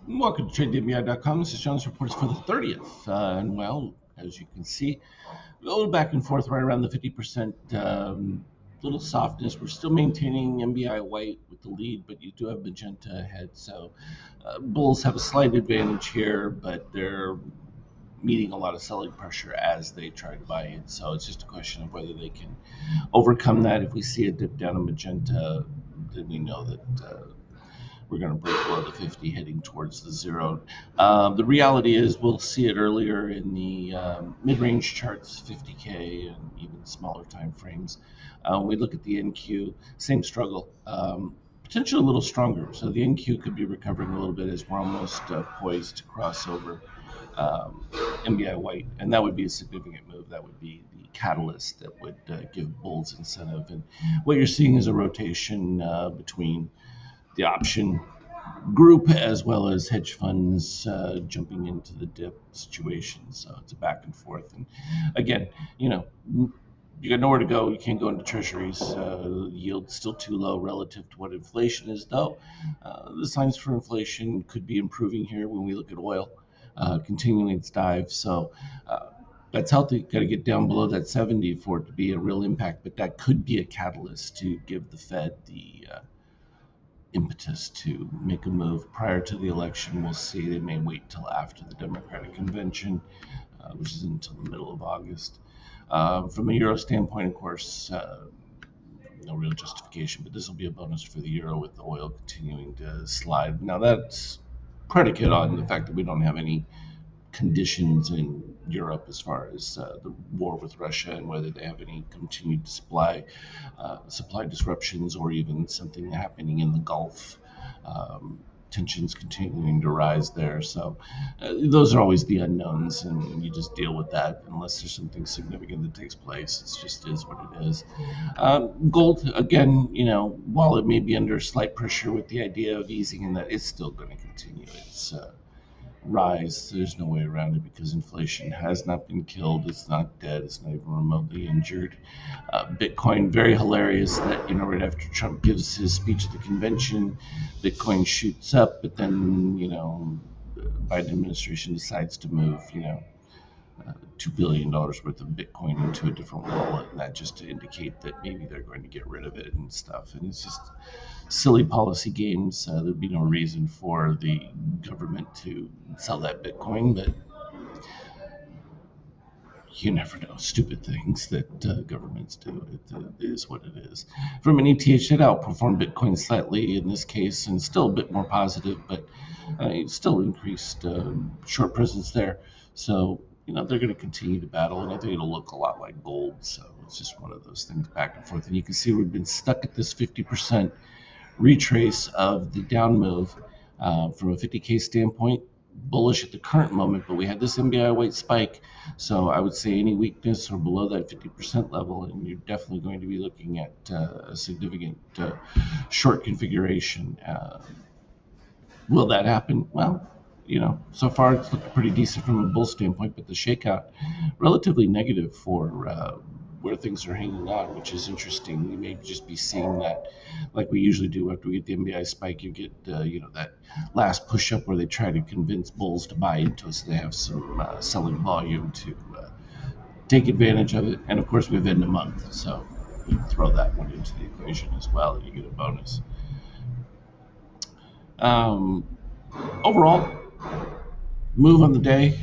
Welcome to TradeDBI.com. This is Jones Reports for the 30th. And well, as you can see, a little back and forth right around the 50%. Little softness. We're still maintaining MBI white with the lead, but you do have magenta ahead. So bulls have a slight advantage here, but they're meeting a lot of selling pressure as they try to buy in. So it's just a question of whether they can overcome that. If we see a dip down in magenta, then we know that we're going to break below the 50, heading towards the zero. The reality is we'll see it earlier in the mid-range charts, 50K and even smaller time frames. When we look at the NQ, same struggle. Potentially a little stronger. So the NQ could be recovering a little bit as we're almost poised to cross over MBI white, and that would be a significant move. That would be the catalyst that would give bulls incentive. And what you're seeing is a rotation between the option group as well as hedge funds jumping into the dip situation. So it's a back and forth. And again, you got nowhere to go. You can't go into treasuries. The yield's still too low relative to what inflation is, though. The signs for inflation could be improving here when we look at oil continuing its dive. So that's healthy. Got to get down below that 70 for it to be a real impact, but that could be a catalyst to give the Fed the impetus to make a move prior to the election. We'll see. They may wait till after the Democratic convention, which is until the middle of August. From a euro standpoint, of course, no real justification, but this will be a bonus for the euro with the oil continuing to slide. Now, that's predicate on the fact that we don't have any conditions in Europe as far as the war with Russia and whether they have any continued supply disruptions or even something happening in the Gulf. Tensions continuing to rise there. So those are always the unknowns, and you just deal with that unless there's something significant that takes place. It just is what it is. Gold, again, while it may be under slight pressure with the idea of easing in that, it's still going to continue its rise. There's no way around it because inflation has not been killed. It's not dead. It's not even remotely injured. Bitcoin, very hilarious that, right after Trump gives his speech at the convention, Bitcoin shoots up, but then, Biden administration decides to move, $2 billion worth of Bitcoin into a different wallet, and that just to indicate that maybe they're going to get rid of it and stuff. And it's just silly policy games. There'd be no reason for the government to sell that Bitcoin, but you never know. Stupid things that governments do. It is what it is. From an ETH, it outperformed Bitcoin slightly in this case, and still a bit more positive, but it still increased short presence there. So they're going to continue to battle, and I think it'll look a lot like gold. So it's just one of those things back and forth. And you can see we've been stuck at this 50% retrace of the down move from a 50K standpoint. Bullish at the current moment, but we had this MBI white spike. So I would say any weakness or below that 50% level, and you're definitely going to be looking at a significant short configuration. Will that happen? Well, so far it's looked pretty decent from a bull standpoint, but the shakeout relatively negative for where things are hanging on, which is interesting. We may just be seeing that, like we usually do after we get the MBI spike. You get that last push up where they try to convince bulls to buy into it, so they have some selling volume to take advantage of it. And of course, we've ended a month, so you can throw that one into the equation as well, and you get a bonus. Overall, move on the day,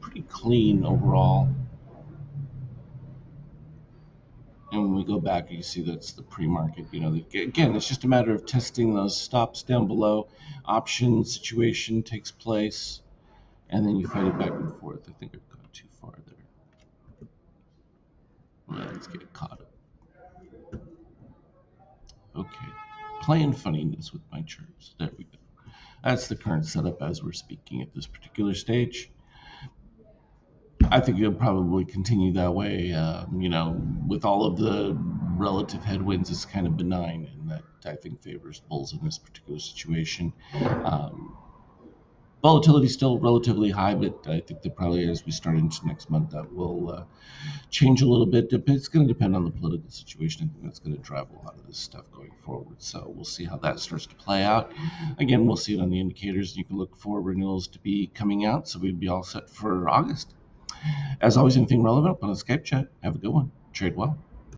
pretty clean overall. And when we go back, you see that's the pre-market. Again, it's just a matter of testing those stops down below. Option situation takes place, and then you fight it back and forth. I think I've gone too far there. Well, let's get caught up. Okay, playing funniness with my charts. There we go. That's the current setup as we're speaking at this particular stage. I think it'll probably continue that way. With all of the relative headwinds, it's kind of benign, and that I think favors bulls in this particular situation. Volatility is still relatively high, but I think that probably as we start into next month, that will change a little bit. It's going to depend on the political situation. I think that's going to drive a lot of this stuff going forward. So we'll see how that starts to play out. Again, we'll see it on the indicators. You can look for renewals to be coming out, so we'd be all set for August. As always, anything relevant, up on a Skype chat. Have a good one. Trade well.